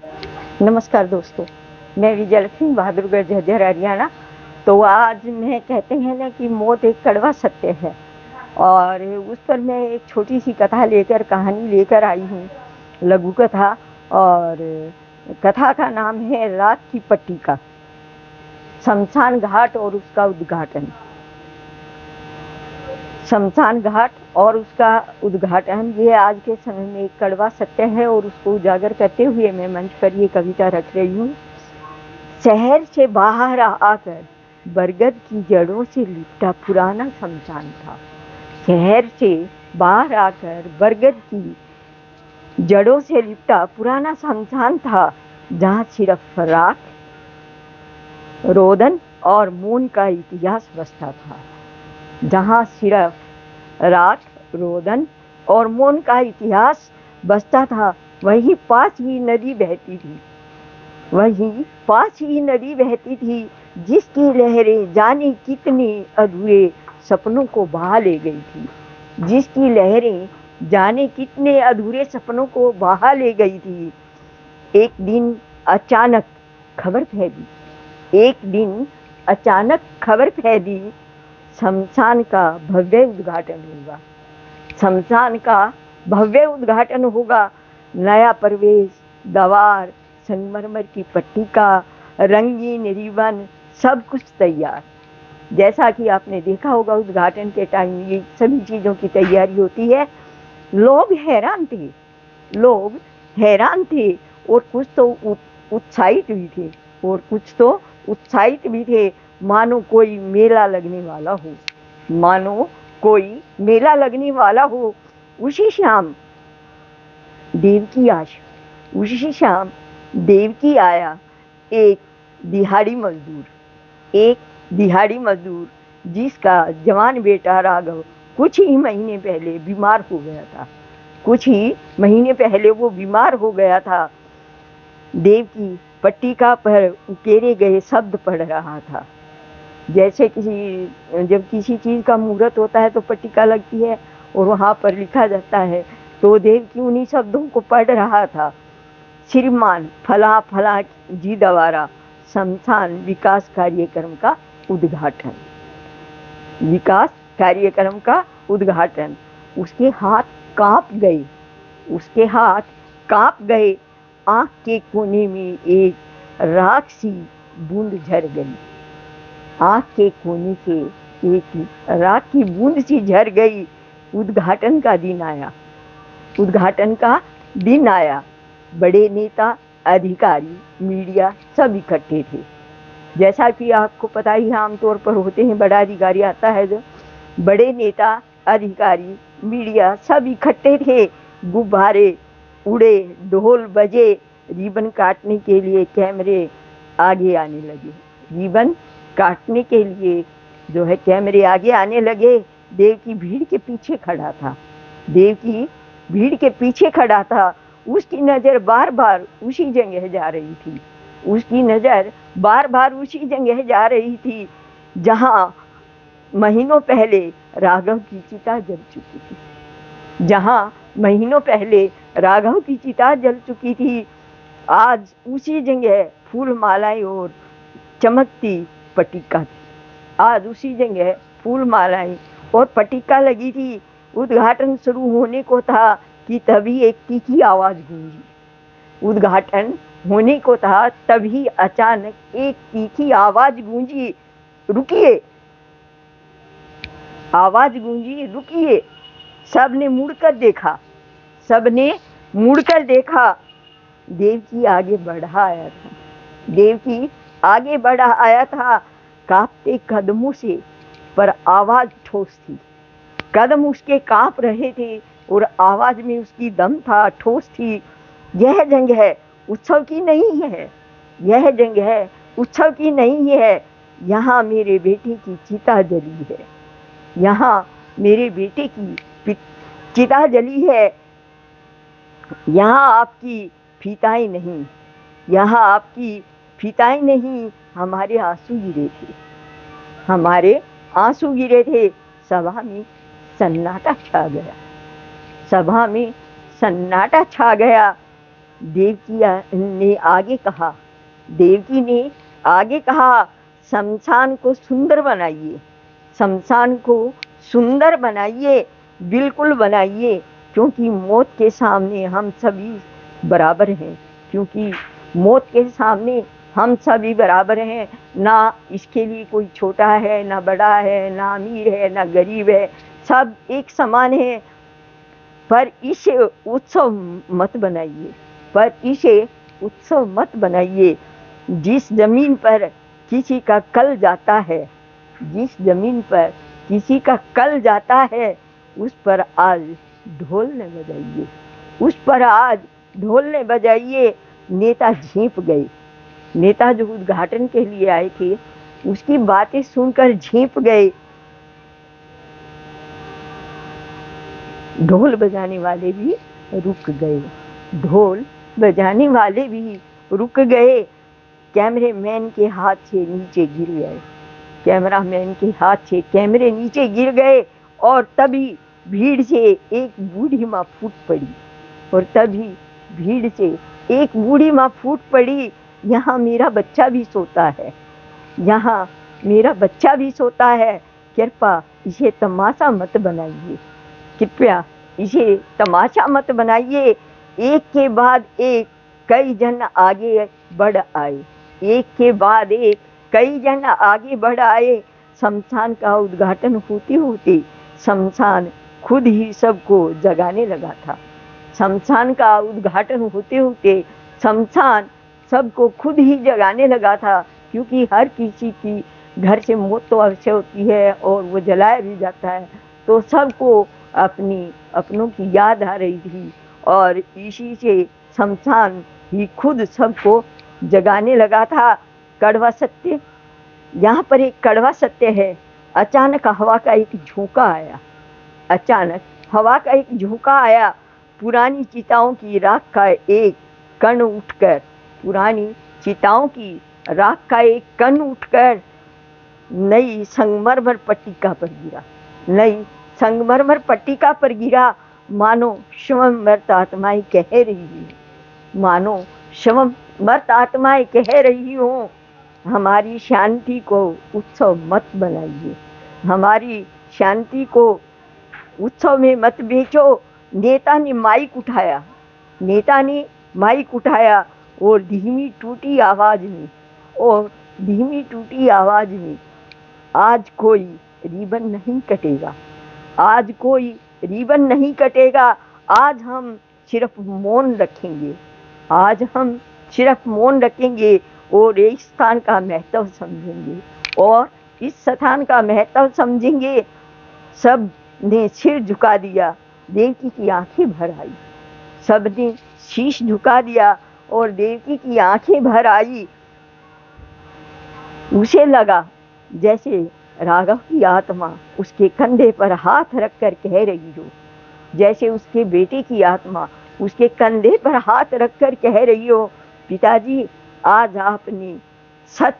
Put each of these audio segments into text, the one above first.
नमस्कार दोस्तों, मैं विजयलक्ष्मी बहादुरगढ़ झज्जर हरियाणा। तो आज मैं कहते हैं ना कि मौत एक कड़वा सत्य है और उस पर मैं एक छोटी सी कथा लेकर कहानी लेकर आई हूँ, लघु कथा। और कथा का नाम है रात की पट्टी का शमशान घाट और उसका उद्घाटन। शमशान घाट और उसका उद्घाटन ये आज के समय में एक कड़वा सत्य है और उसको उजागर करते हुए मैं मंच पर ये कविता रख रही हूँ। शहर से बाहर आकर बरगद की जड़ों से लिपटा पुराना शमशान था। शहर से बाहर आकर बरगद की जड़ों से लिपटा पुराना शमशान था, जहाँ सिर्फ राख, रोदन और मौन का इतिहास बसता था। जहाँ सिर्फ राख, रोदन और मौन का इतिहास बसता था, वहीं पास ही नदी बहती थी। वहीं पास ही नदी बहती थी, जिसकी लहरें जाने कितने अधूरे सपनों को बहा ले गई थी। जिसकी लहरें जाने कितने अधूरे सपनों को बहा ले गई थी। एक दिन अचानक खबर फैली, एक दिन अचानक खबर फैली, शमशान का भव्य उद्घाटन होगा। शमशान का भव्य उद्घाटन होगा। नया प्रवेश द्वार, संगमरमर की पट्टिका, रंगीन रिबन, सब कुछ तैयार। जैसा कि आपने देखा होगा, उद्घाटन के टाइम ये सभी चीज़ों की तैयारी होती है। लोग हैरान थे, लोग हैरान थे और कुछ तो उत्साहित भी थे और कुछ तो उत्साहित भी थे, मानो कोई मेला लगने वाला हो, मानो कोई मेला लगने वाला हो। उसी शाम देव की आशा, उसी शाम देव की आया एक दिहाड़ी मजदूर, एक दिहाड़ी मजदूर जिसका जवान बेटा राघव कुछ ही महीने पहले बीमार हो गया था। कुछ ही महीने पहले वो बीमार हो गया था। देव की पट्टिका पर उकेरे गए शब्द पढ़ रहा था। जैसे जब किसी चीज़ का मुहूर्त होता है तो पट्टिका लगती है और वहाँ पर लिखा जाता है, तो देव की उन्हीं शब्दों को पढ़ रहा था। श्रीमान फला फला जी द्वारा शमशान विकास कार्यक्रम का उद्घाटन, विकास कार्यक्रम का उद्घाटन। उसके हाथ कांप गए, उसके हाथ कांप गए। आँख के कोने में एक राख सी बूंद झर गई, आँख के कोने से एक राख की बूंद सी झर गई। उद्घाटन का दिन आया, उद्घाटन का दिन आया। बड़े नेता, अधिकारी, मीडिया सब इकट्ठे थे। जैसा कि आपको पता ही है, आमतौर पर होते हैं, बड़ा अधिकारी आता है जो, बड़े नेता, अधिकारी, मीडिया सब इकट्ठे थे। गुब्बारे उड़े, ढोल बजे, रिबन काटने के लिए कैमरे आगे आने लगे। रिबन काटने के लिए जो है कैमरे आगे आने लगे। देव की भीड़ के पीछे खड़ा था, देव की भीड़ के पीछे खड़ा था। उसकी नज़र बार बार उसी जगह जा रही थी, उसकी नज़र बार बार उसी जगह जा रही थी जहाँ महीनों पहले राघव की चिता जल चुकी थी, जहाँ महीनों पहले राघव की चिता जल चुकी थी। आज उसी जगह फूल मालाएं और चमकती पट्टिका थी। आज उसी जगह फूल मालाएं और पट्टिका लगी थी। उद्घाटन शुरू होने को था कि तभी एक तीखी आवाज गूंजी। उद्घाटन होने को था, तभी अचानक एक तीखी आवाज गूंजी, रुकिए। आवाज गूंजी, रुकिए। सबने मुड़कर देखा, सबने मुड़कर देखा। देव की आगे बढ़ा आया था, देव की आगे बढ़ा आया था, कांपते कदमों से, पर आवाज ठोस थी। कदम उसके कांप रहे थे और आवाज में उसकी दम था, ठोस थी। यह जगह उत्सव की नहीं है, यह जगह उत्सव की नहीं है। यहाँ मेरे बेटे की चिता जली है, यहाँ मेरे बेटे की चिता जली है। यहाँ आपकी फीताएं नहीं, यहाँ आपकी फीताएं नहीं। हमारे आंसू गिरे थे, हमारे आंसू गिरे थे। सभा में सन्नाटा छा गया, सभा में सन्नाटा छा गया। देवकी ने आगे कहा, शमशान को सुंदर बनाइए, शमशान को सुंदर बनाइए, बिल्कुल बनाइए, क्योंकि मौत के सामने हम सभी बराबर हैं, क्योंकि मौत के सामने हम सभी बराबर हैं। ना इसके लिए कोई छोटा है, ना बड़ा है, ना अमीर है, ना गरीब है, सब एक समान है। पर इसे उत्सव मत बनाइए, पर इसे उत्सव मत बनाइए। जिस जमीन पर किसी का कल जाता है, जिस जमीन पर किसी का कल जाता है, उस पर आज ढोल न बजाइए, उस पर आज ढोल न बजाइए। नेता झेप गए, नेता जो उद्घाटन के लिए आए थे उसकी बातें सुनकर झेप गए। ढोल बजाने वाले भी रुक गए, ढोल बजाने वाले भी रुक गए। कैमरेमैन के हाथ से नीचे गिर गए, कैमरामैन के हाथ से कैमरे नीचे गिर गए। और तभी भीड़ से एक बूढ़ी माँ फूट पड़ी, और तभी भीड़ से एक बूढ़ी माँ फूट पड़ी, यहाँ मेरा बच्चा भी सोता है, यहाँ मेरा बच्चा भी सोता है, कृपया इसे तमाशा मत बनाइए, कृपया इसे तमाशा मत बनाइए। एक के बाद एक कई जन आगे बढ़ आए, एक के बाद एक कई जन आगे बढ़ आए। शमशान का उद्घाटन होते होते शमशान खुद ही सबको जगाने लगा था, शमशान का उद्घाटन होते होते शमशान सबको खुद ही जगाने लगा था, क्योंकि हर किसी की घर से मौत तो अवश्य होती है और वो जलाया भी जाता है, तो सबको अपनों की याद आ रही थी, और इसी से शमशान ही खुद सबको जगाने लगा था। कड़वा सत्य, यहाँ पर एक कड़वा सत्य है। अचानक हवा का एक झोंका आया, अचानक हवा का एक झोंका आया। पुरानी चिताओं की राख का एक कण उठकर, पुरानी चिताओं की राख का एक कण उठकर नई संगमरमर पट्टिका पर गिरा, नई संगमरमर पट्टिका पर गिरा। मानो शवम मृत आत्माएं कह रही है, मानो शवम मृत आत्माएं कह रही हो, हमारी शांति को उत्सव मत बनाइए, हमारी शांति को उत्सव में मत बेचो। नेता ने माइक उठाया, नेता ने माइक उठाया, और धीमी टूटी आवाज में, और धीमी टूटी आवाज में, आज कोई रिबन नहीं कटेगा, आज कोई रिबन नहीं कटेगा, आज हम सिर्फ मौन रखेंगे, आज हम सिर्फ मौन रखेंगे, और इस स्थान का महत्व समझेंगे, और इस स्थान का महत्व समझेंगे। सब ने सिर झुका दिया, देवकी की आंखें भर आई, सब ने शीश झुका दिया और देवकी की आंखें भर आई। उसे लगा जैसे राघव की आत्मा उसके कंधे पर हाथ रखकर कह रही हो, जैसे उसके बेटे की आत्मा उसके कंधे पर हाथ रखकर कह रही हो, पिताजी आज आपने सच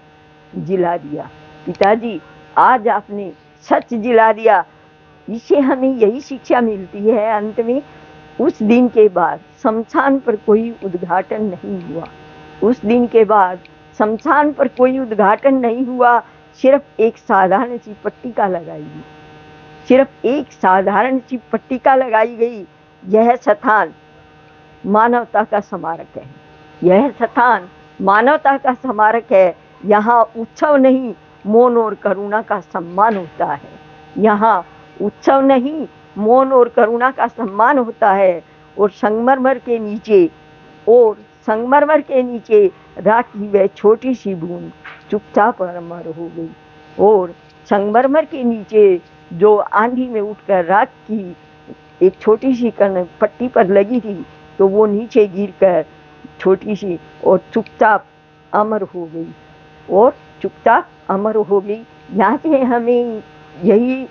जिला दिया, पिताजी आज आपने सच जिला दिया। इससे हमें यही शिक्षा मिलती है अंत में। उस दिन के बाद शमशान पर कोई उद्घाटन नहीं हुआ, उस दिन के बाद शमशान पर कोई उद्घाटन नहीं हुआ, सिर्फ एक साधारण सी पट्टिका लगाई गई, सिर्फ एक साधारण सी पट्टिका लगाई गई। यह स्थान मानवता का स्मारक है, यह स्थान मानवता का स्मारक है। यहाँ उत्सव नहीं, मौन और करुणा का सम्मान होता है, यहाँ उत्सव नहीं, मौन और करुणा का सम्मान होता है। और संगमरमर के नीचे, और संगमरमर के नीचे राख की वह छोटी सी बूंद चुपचाप अमर हो गई, और संगमरमर के नीचे जो आंधी में उठकर राख की एक छोटी सी कण पट्टी पर लगी थी, तो वो नीचे गिरकर छोटी सी और चुपचाप अमर हो गई, और चुपचाप अमर हो गई। यहाँ से हमें यही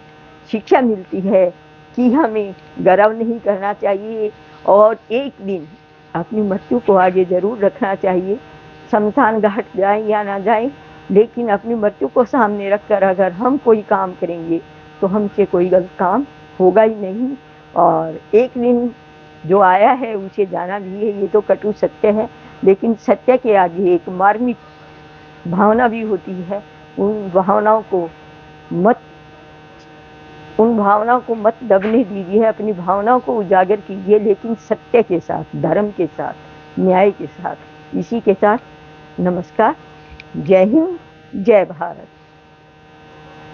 शिक्षा मिलती है कि हमें गर्व नहीं करना चाहिए, और एक दिन अपनी मृत्यु को आगे जरूर रखना चाहिए। शमशान घाट जाएं या ना जाएं, लेकिन अपनी मृत्यु को सामने रखकर अगर हम कोई काम करेंगे तो हमसे कोई गलत काम होगा ही नहीं। और एक दिन जो आया है उसे जाना भी है, ये तो कटु सत्य है, लेकिन सत्य के आगे एक मार्मिक भावना भी होती है। उन भावनाओं को मत दबने दीजिए, अपनी भावनाओं को उजागर कीजिए, लेकिन सत्य के साथ, धर्म के साथ, न्याय के साथ। इसी के साथ नमस्कार। जय हिंद, जय भारत।